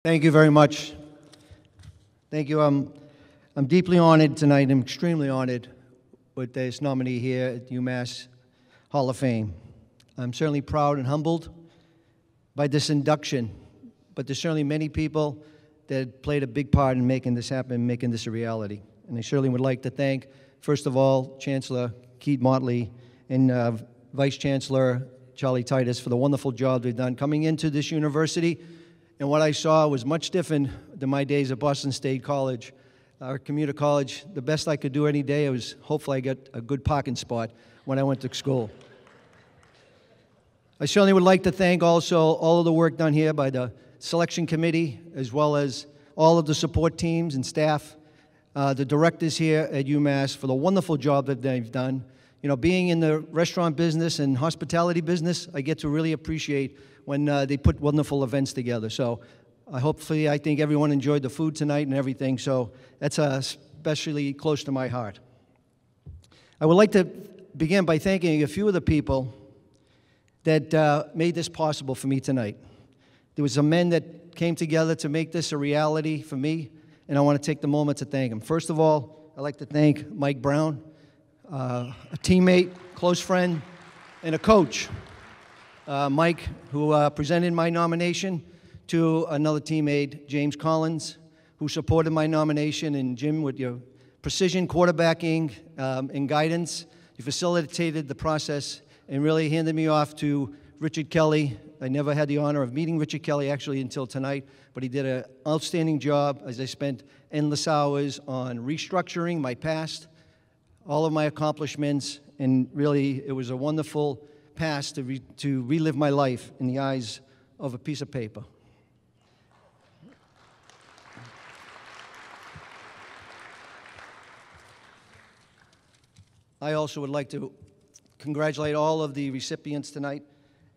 Thank you very much. Thank you. I'm deeply honored tonight. I'm extremely honored with this nominee here at UMass Hall of Fame. I'm certainly proud and humbled by this induction, but there's certainly many people that played a big part in making this happen, making this a reality. And I certainly would like to thank, first of all, Chancellor Keith Motley and Vice Chancellor Charlie Titus for the wonderful job they've done coming into this university. And what I saw was much different than my days at Boston State College, our commuter college. The best I could do any day was hopefully I get a good parking spot when I went to school. I certainly would like to thank also all of the work done here by the selection committee, as well as all of the support teams and staff, the directors here at UMass for the wonderful job that they've done. You know, being in the restaurant business and hospitality business, I get to really appreciate when they put wonderful events together. So hopefully I think everyone enjoyed the food tonight and everything, so that's especially close to my heart. I would like to begin by thanking a few of the people that made this possible for me tonight. There was some men that came together to make this a reality for me, and I want to take the moment to thank them. First of all, I'd like to thank Mike Brown, a teammate, close friend, and a coach. Mike, who presented my nomination to another teammate, James Collins, who supported my nomination, and Jim, with your precision quarterbacking and guidance, you facilitated the process and really handed me off to Richard Kelly. I never had the honor of meeting Richard Kelly actually until tonight, but he did an outstanding job as I spent endless hours on restructuring my past, all of my accomplishments, and really it was a wonderful past to relive my life in the eyes of a piece of paper. I also would like to congratulate all of the recipients tonight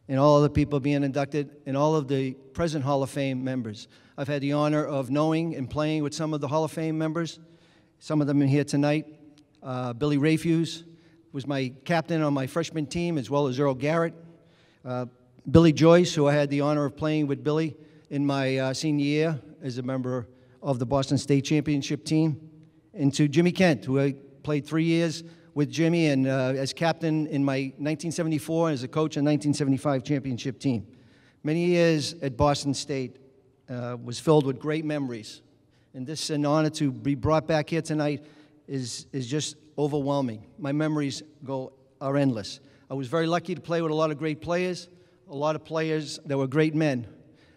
and all of the people being inducted and all of the present Hall of Fame members. I've had the honor of knowing and playing with some of the Hall of Fame members. Some of them are here tonight. Billy Rayfuse was my captain on my freshman team, as well as Earl Garrett. Billy Joyce, who I had the honor of playing with Billy in my senior year as a member of the Boston State Championship team. And to Jimmy Kent, who I played 3 years with Jimmy and as captain in my 1974 and as a coach in 1975 championship team. Many years at Boston State was filled with great memories. And this an honor to be brought back here tonight is just overwhelming. My memories are endless. I was very lucky to play with a lot of great players, a lot of players that were great men.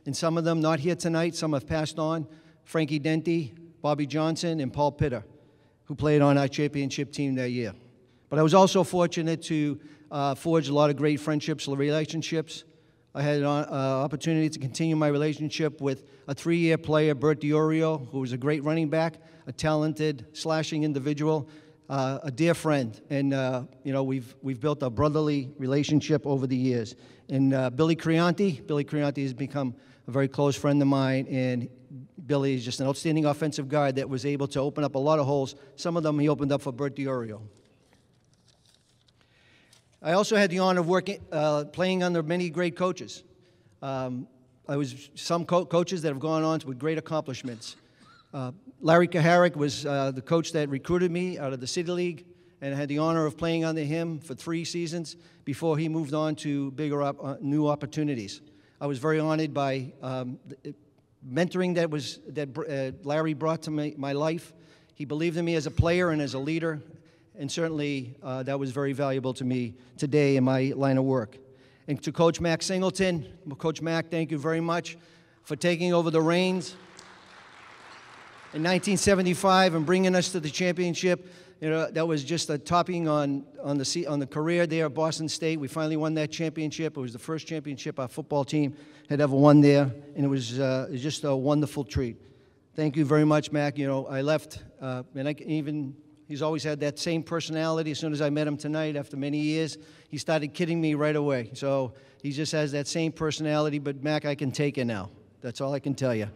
And some of them not here tonight, some have passed on. Frankie Dente, Bobby Johnson, and Paul Pitter, who played on our championship team that year. But I was also fortunate to forge a lot of great friendships, relationships. I had an opportunity to continue my relationship with a 3-year player, Bert DiOrio, who was a great running back, a talented slashing individual, a dear friend. And you know, we've built a brotherly relationship over the years. And Billy Creanti has become a very close friend of mine, and Billy is just an outstanding offensive guard that was able to open up a lot of holes. Some of them he opened up for Bert DiOrio. I also had the honor of playing under many great coaches. I was some coaches that have gone on with great accomplishments. Larry Kaharick was the coach that recruited me out of the City League, and I had the honor of playing under him for 3 seasons before he moved on to bigger, new opportunities. I was very honored by mentoring that Larry brought to my life. He believed in me as a player and as a leader, and certainly that was very valuable to me today in my line of work. And to Coach Mac Singleton, Coach Mac, thank you very much for taking over the reins in 1975 and bringing us to the championship. You know, that was just a topping on the career there at Boston State. We finally won that championship. It was the first championship our football team had ever won there, and it was just a wonderful treat. Thank you very much, Mac. You know, I left, and he's always had that same personality. As soon as I met him tonight, after many years, he started kidding me right away. So he just has that same personality, but Mac, I can take it now. That's all I can tell you.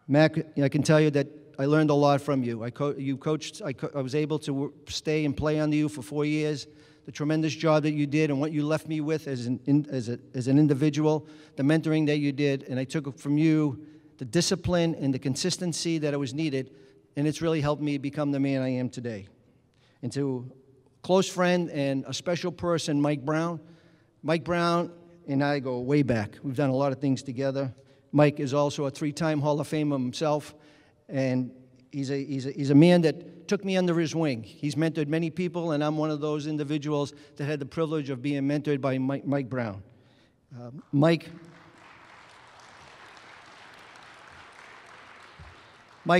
Mac, I can tell you that I learned a lot from you. I was able to stay and play under you for 4 years. the tremendous job that you did and what you left me with as an individual, the mentoring that you did, and I took from you the discipline and the consistency that it was needed, and it's really helped me become the man I am today. And to a close friend and a special person, Mike Brown. Mike Brown and I go way back. We've done a lot of things together. Mike is also a 3-time Hall of Famer himself, and he's a man that took me under his wing. He's mentored many people, and I'm one of those individuals that had the privilege of being mentored by Mike Brown. Mike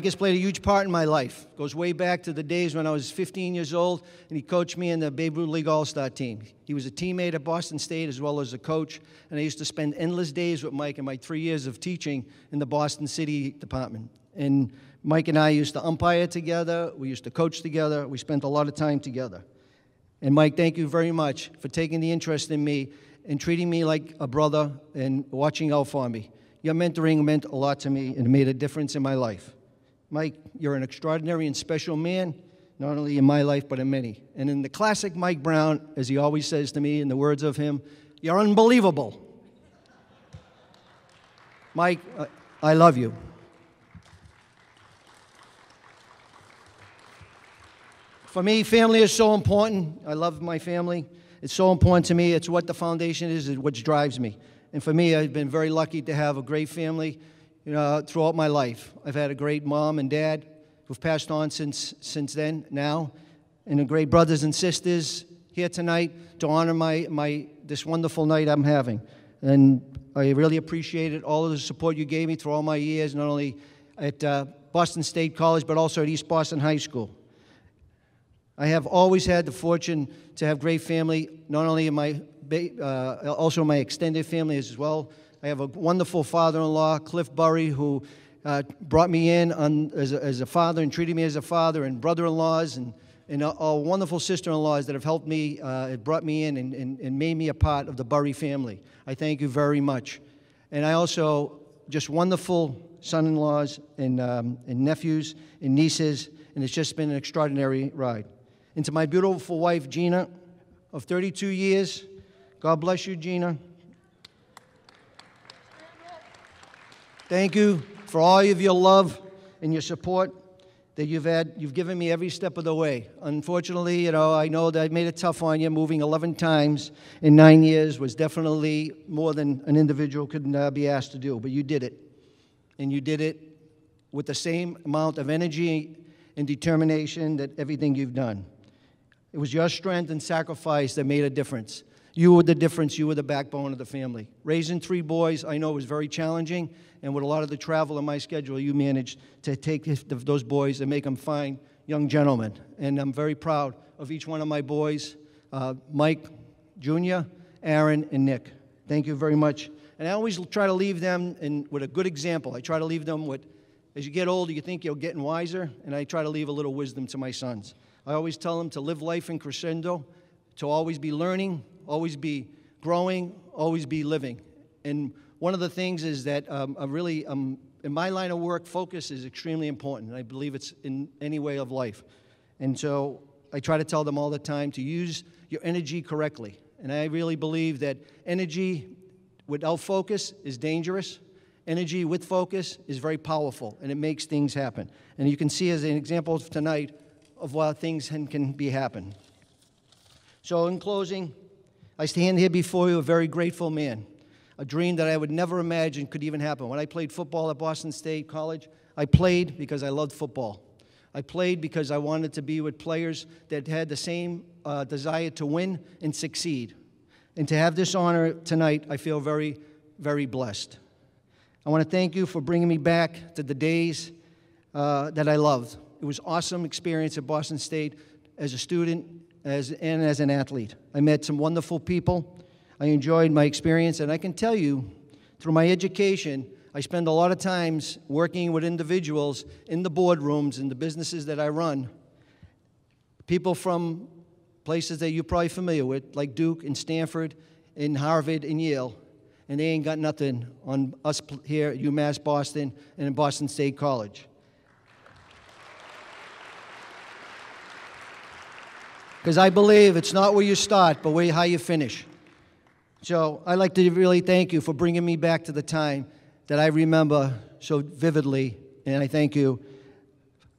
has played a huge part in my life. Goes way back to the days when I was 15 years old, and he coached me in the Babe Ruth League All-Star team. He was a teammate at Boston State as well as a coach, and I used to spend endless days with Mike in my 3 years of teaching in the Boston City department. And Mike and I used to umpire together. We used to coach together. We spent a lot of time together. And Mike, thank you very much for taking the interest in me and treating me like a brother and watching out for me. Your mentoring meant a lot to me and made a difference in my life. Mike, you're an extraordinary and special man, not only in my life, but in many. And in the classic Mike Brown, as he always says to me, in the words of him, you're unbelievable. Mike, I love you. For me, family is so important. I love my family. It's so important to me. It's what the foundation is, it's what drives me. And for me, I've been very lucky to have a great family, throughout my life. I've had a great mom and dad who've passed on since then, now, and great brothers and sisters here tonight to honor this wonderful night I'm having. And I really appreciated all of the support you gave me through all my years, not only at Boston State College, but also at East Boston High School. I have always had the fortune to have great family, not only in also my extended family as well. I have a wonderful father-in-law, Cliff Burry, who brought me in as a father and treated me as a father, and brother-in-laws and all wonderful sister-in-laws that have helped me, brought me in and made me a part of the Burry family. I thank you very much. And I also, just wonderful son-in-laws and nephews and nieces, and it's just been an extraordinary ride. And to my beautiful wife, Gina, of 32 years, God bless you, Gina. Thank you for all of your love and your support that you've given me every step of the way. Unfortunately, I know that I made it tough on you. Moving 11 times in 9 years was definitely more than an individual could be asked to do, but you did it. And you did it with the same amount of energy and determination that everything you've done. It was your strength and sacrifice that made a difference. You were the difference. You were the backbone of the family. Raising 3 boys, I know, was very challenging, and with a lot of the travel in my schedule, you managed to take those boys and make them fine young gentlemen. And I'm very proud of each one of my boys, Mike Jr., Aaron, and Nick. Thank you very much. And I always try to leave them with a good example. I try to leave them with, as you get older, you think you're getting wiser, and I try to leave a little wisdom to my sons. I always tell them to live life in crescendo, to always be learning, always be growing, always be living. And one of the things is that in my line of work, focus is extremely important, and I believe it's in any way of life. And so I try to tell them all the time to use your energy correctly. And I really believe that energy without focus is dangerous. Energy with focus is very powerful, and it makes things happen. And you can see as an example tonight of what things can be happen. So in closing, I stand here before you a very grateful man, a dream that I would never imagine could even happen. When I played football at Boston State College, I played because I loved football. I played because I wanted to be with players that had the same desire to win and succeed. And to have this honor tonight, I feel very, very blessed. I want to thank you for bringing me back to the days that I loved. It was an awesome experience at Boston State as a student and as an athlete. I met some wonderful people. I enjoyed my experience, and I can tell you, through my education, I spend a lot of times working with individuals in the boardrooms and the businesses that I run, people from places that you're probably familiar with, like Duke and Stanford and Harvard and Yale, and they ain't got nothing on us here at UMass Boston and in Boston State College. because I believe it's not where you start, but how you finish. So I'd like to really thank you for bringing me back to the time that I remember so vividly, and I thank you,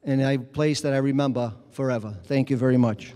and a place that I remember forever. Thank you very much.